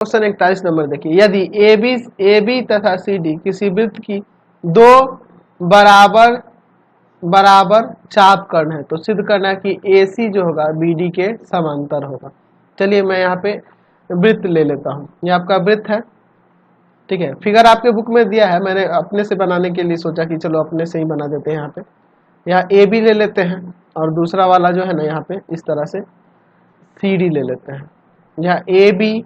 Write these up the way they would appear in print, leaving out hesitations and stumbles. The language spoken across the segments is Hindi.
क्वेश्चन 41 नंबर देखिए, यदि ए बी तथा सी डी किसी वृत्त की दो बराबर बराबर चाप कर्ण है तो सिद्ध करना है कि ए सी जो होगा बी डी के समांतर होगा। चलिए मैं यहाँ पे वृत्त ले लेता हूँ, ये आपका वृत्त है, ठीक है। फिगर आपके बुक में दिया है, मैंने अपने से बनाने के लिए सोचा कि चलो अपने से ही बना देते हैं। यहाँ पे यहाँ ए बी ले लेते हैं और दूसरा वाला जो है ना यहाँ पे इस तरह से सी डी ले लेते हैं। यहाँ ए बी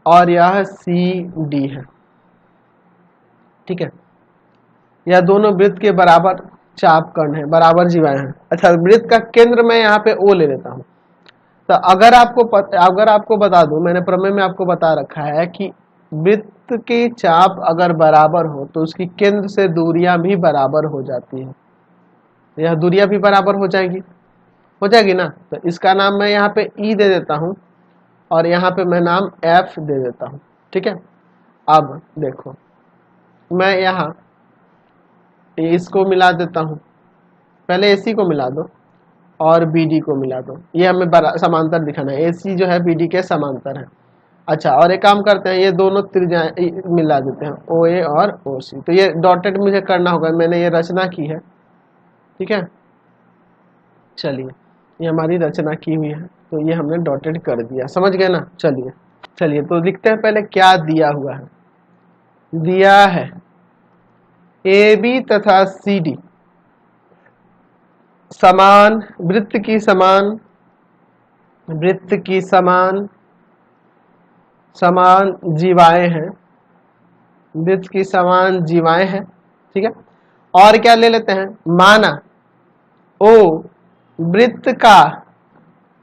और यह सी डी है, ठीक है। यह दोनों वृत्त के बराबर चाप कर्ण है, बराबर जीवाएं हैं। अच्छा, वृत्त का केंद्र मैं यहाँ पे ओ ले लेता हूँ। तो अगर आपको बता दूं, मैंने प्रमेय में आपको बता रखा है कि वृत्त की चाप अगर बराबर हो तो उसकी केंद्र से दूरियां भी बराबर हो जाती है। यह दूरियां भी बराबर हो जाएगी ना। तो इसका नाम मैं यहाँ पे ई दे देता हूँ और यहाँ पे मैं नाम एफ दे देता हूँ, ठीक है। अब देखो मैं यहाँ इसको मिला देता हूँ, पहले एसी को मिला दो और बीडी को मिला दो, ये हमें समांतर दिखाना है। एसी जो है बीडी के समांतर है। अच्छा, और एक काम करते हैं, ये दोनों त्रिज्याएं मिला देते हैं, ओ ए और ओ सी। तो ये डॉटेड मुझे करना होगा, मैंने ये रचना की है, ठीक है। चलिए ये हमारी रचना की हुई है, तो ये हमने डॉटेड कर दिया, समझ गए ना। चलिए तो लिखते हैं पहले क्या दिया हुआ है। दिया है ए बी तथा सी डी समान वृत्त की समान जीवाएं हैं, वृत्त की समान जीवाएं हैं, ठीक है। और क्या ले लेते हैं, माना ओ वृत्त का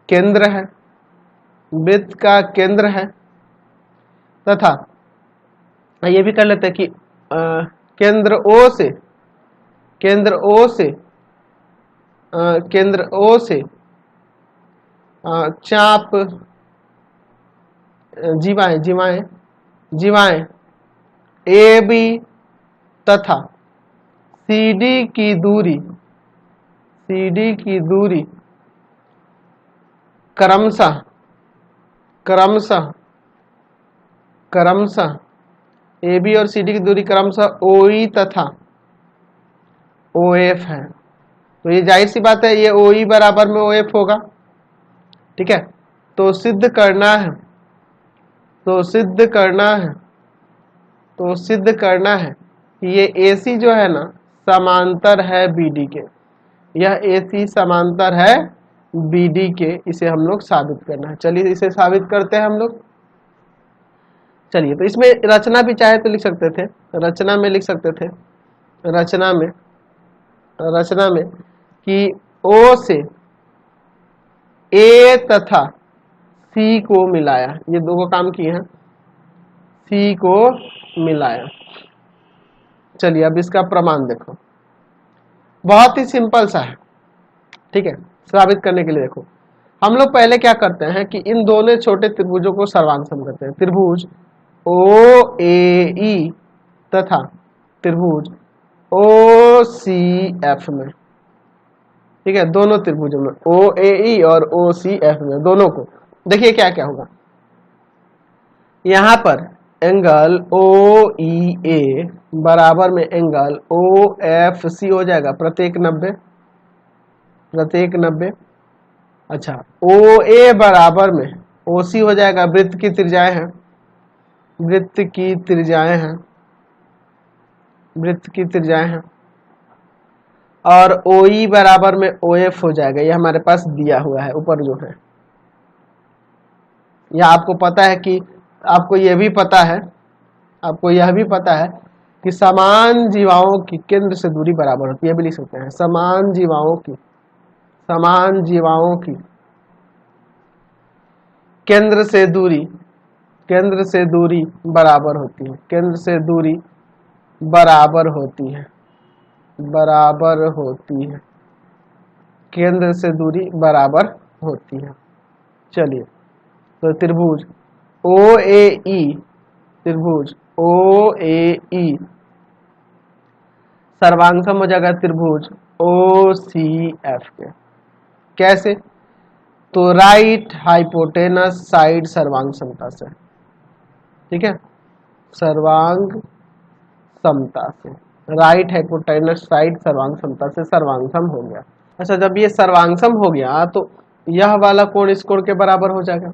केंद्र है, तथा ये भी कर लेते हैं कि केंद्र ओ से चाप जीवाएं ए बी तथा सी डी की दूरी क्रमशः ए बी और सी डी की दूरी क्रमशः ओ ई तथा ओ एफ है। तो ये जाहिर सी बात है, ये ओ ई बराबर में ओ एफ होगा, ठीक है। तो सिद्ध करना है कि ये AC जो है ना समांतर है BD के, यह AC समांतर है BD के, इसे हम लोग साबित करना है। चलिए इसे साबित करते हैं हम लोग। चलिए तो इसमें रचना भी चाहे तो लिख सकते थे, रचना में कि O से A तथा C को मिलाया, ये दो काम किए हैं, C को मिलाया। चलिए अब इसका प्रमाण देखो, बहुत ही सिंपल सा है, ठीक है। साबित करने के लिए देखो, हम लोग पहले क्या करते हैं कि इन दोनों छोटे त्रिभुजों को सर्वांग करते हैं। त्रिभुज OAE तथा त्रिभुज OCF में, ठीक है। दोनों त्रिभुजों में OAE और OCF में दोनों को देखिए क्या क्या होगा। यहां पर एंगल OEA बराबर में एंगल OFC हो जाएगा, प्रत्येक 90। अच्छा, OA बराबर में OC हो जाएगा, वृत्त की त्रिज्याएं हैं। और OE बराबर में OF हो जाएगा, ये हमारे पास दिया हुआ है ऊपर जो है। या आपको पता है कि आपको यह भी पता है कि समान जीवाओं की केंद्र से दूरी बराबर होती है, भी लिख सकते हैं। समान जीवाओं की केंद्र से दूरी बराबर होती है, बराबर होती है। चलिए तो त्रिभुज OAE सर्वांगसम हो जाएगा त्रिभुज OCF के। कैसे? तो राइट हाइपोटेनस साइड सर्वांग समता से, ठीक है, सर्वांग समता से, राइट हाइपोटेनस साइड सर्वांग समता से सर्वांगसम हो गया। अच्छा, जब ये सर्वांगसम हो गया तो यह वाला कोण इस कोण के बराबर हो जाएगा,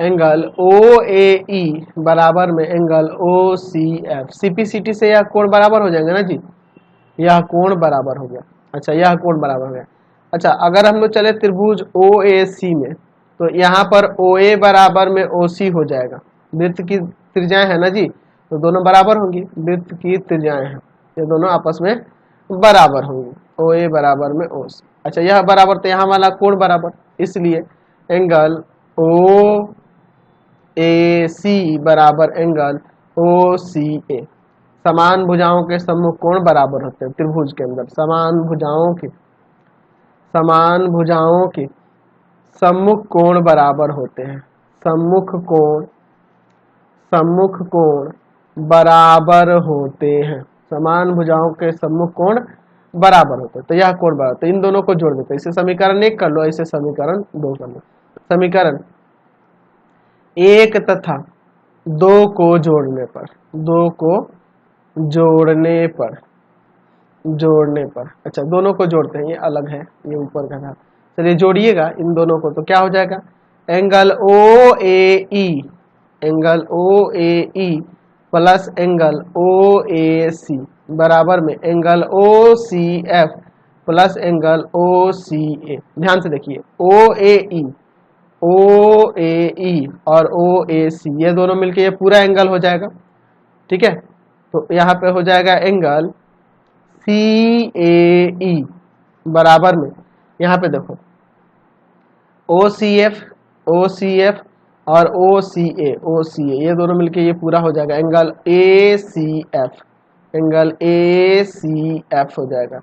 एंगल ओ ए ई बराबर में angle O C F, CPCT से यह कोण बराबर हो जाएंगे ना जी, यह कोण बराबर हो गया। अच्छा, यह कोण बराबर हो गया। अच्छा, अगर हम लोग चले त्रिभुज ओ ए सी में, तो यहाँ पर ओ ए बराबर में ओ सी हो जाएगा, वृत्त की त्रिज्याएं है ना जी, तो दोनों बराबर होंगी, वृत्त की त्रिज्याएं हैं, ये दोनों आपस में बराबर होंगी, ओ ए बराबर में ओ सी। अच्छा, यह बराबर तो यहाँ वाला कोण बराबर, इसलिए एंगल ओ ए सी बराबर एंगल ओ सी ए। समान भुजाओं के सम्मुख कोण बराबर होते हैं त्रिभुज के अंदर, समान भुजाओं के सम्मुख कोण बराबर होते हैं, सम्मुख कोण बराबर होते हैं, समान भुजाओं के सम्मुख कोण बराबर होते हैं, तो यह कोण बराबर, तो इन दोनों को जोड़ देते हैं, इसे समीकरण 1 कर लो, इसे समीकरण 2 कर लो। समीकरण 1 तथा 2 को जोड़ने पर, अच्छा दोनों को जोड़ते हैं, ये अलग है, ये ऊपर का था, चलिए जोड़िएगा इन दोनों को, तो क्या हो जाएगा, angle O A E plus angle O A C बराबर में angle O C F plus angle O C A. ध्यान से देखिए, ओ ए ई और ओ ए सी ये दोनों मिलके ये पूरा एंगल हो जाएगा, ठीक है, तो यहाँ पे हो जाएगा एंगल सी ए ई बराबर में, यहाँ पे देखो ओ सी एफ और ओ सी ए ये दोनों मिलके ये पूरा हो जाएगा angle A C F, angle A C F हो जाएगा,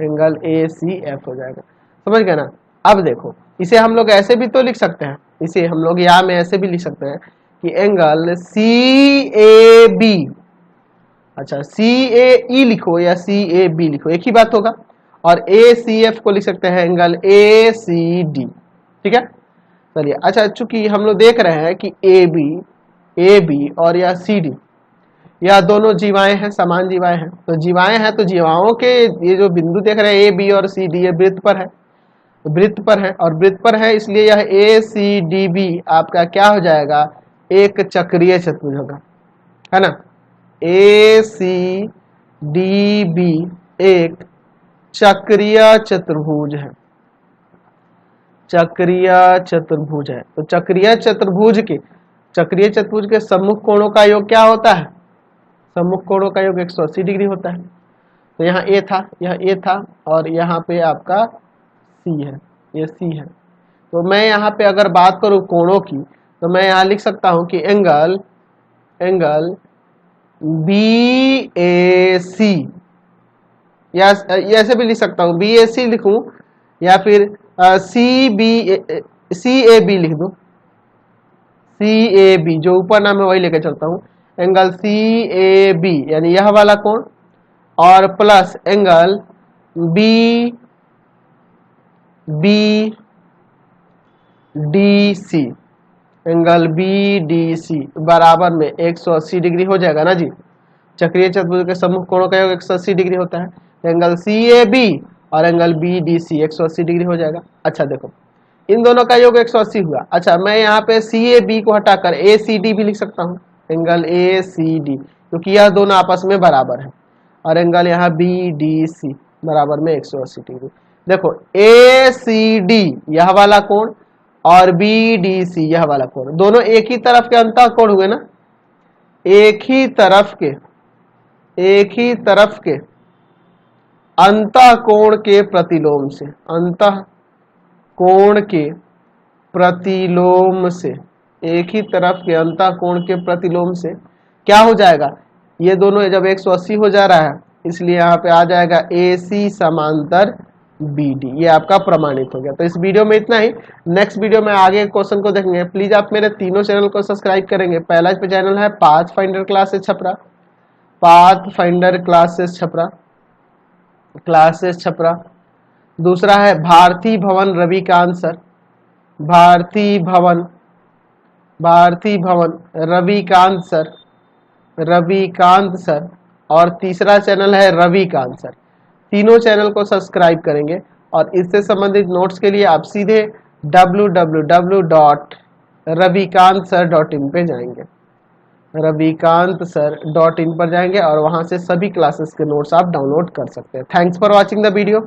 एंगल ए सी एफ हो जाएगा, समझ गए ना। अब देखो, इसे हम लोग ऐसे भी तो लिख सकते हैं, इसे हम लोग यहाँ में ऐसे भी लिख सकते हैं कि एंगल सी ए बी, अच्छा सी ए ई लिखो या सी ए बी लिखो, एक ही बात होगा, और ए सी एफ को लिख सकते हैं एंगल ए सी डी, ठीक है। चलिए, अच्छा चूंकि हम लोग देख रहे हैं कि ए बी और या सी डी यह दोनों जीवाएं हैं, समान जीवाएं हैं, तो जीवाएं हैं तो जीवाओं के ये जो बिंदु देख रहे हैं ए बी और सी डी ये वृत्त पर है, वृत्त पर है और वृत्त पर है, इसलिए यह ए सी डी बी आपका क्या हो जाएगा, एक चक्रीय चतुर्भुज होगा, है ना, ए सी डी बी एक चक्रीय चतुर्भुज है, चक्रीय चतुर्भुज है। तो चक्रीय चतुर्भुज के सम्मुख कोणों का योग क्या होता है, सम्मुख कोणों का योग 180 डिग्री होता है। तो यहाँ ए था, यह ए था और यहाँ पे आपका सी है, ये सी है। तो मैं यहाँ पे अगर बात करूँ कोणों की, तो मैं यहाँ लिख सकता हूँ कि एंगल बी ए सी, या ऐसे भी लिख सकता हूँ बी ए सी लिखूं या फिर सी ए बी लिख दूं, सी ए बी जो ऊपर नाम है वही लेकर चलता हूँ, एंगल सी ए बी यानी यह वाला कोण और plus angle B D C, angle B D C बराबर में 180 डिग्री हो जाएगा ना जी। चक्रीय चतुर्भुज के सम्मुख कोणों का योग 180 डिग्री होता है, एंगल सी ए बी और angle B D C 180 degree हो जाएगा। अच्छा देखो, इन दोनों का योग 180 हुआ। अच्छा, मैं यहाँ पे सी ए बी को हटाकर ए सी डी भी लिख सकता हूँ, एंगल ए सी डी, क्योंकि यह दोनों आपस में बराबर है, और एंगल यहाँ बी डी सी बराबर में 180 डिग्री। देखो ए सी डी यह वाला कोण और बी डी सी यह वाला कोण, दोनों एक ही तरफ के अंतः कोण हुए ना, एक ही तरफ के अंतः कोण के प्रतिलोम से, अंतः कोण के प्रतिलोम से, एक ही तरफ के अंतः कोण के प्रतिलोम से क्या हो जाएगा, ये दोनों जब 180 हो जा रहा है इसलिए यहाँ पे आ जाएगा AC समांतर BD, ये आपका प्रमाणित हो गया। तो इस वीडियो में इतना ही, नेक्स्ट वीडियो में आगे क्वेश्चन को देखेंगे। प्लीज आप मेरे तीनों चैनल को सब्सक्राइब करेंगे। पहला चैनल है pathfinder classes Chhapra, pathfinder classes Chhapra. दूसरा है भारती भवन रविकांत सर, भारती भवन भारती भवन रविकांत सर और तीसरा चैनल है रविकांत सर। तीनों चैनल को सब्सक्राइब करेंगे और इससे संबंधित नोट्स के लिए आप सीधे www.ravikantsir.in पे जाएंगे, ravikantsir.in पर जाएंगे और वहां से सभी क्लासेस के नोट्स आप डाउनलोड कर सकते हैं। Thanks for watching the video.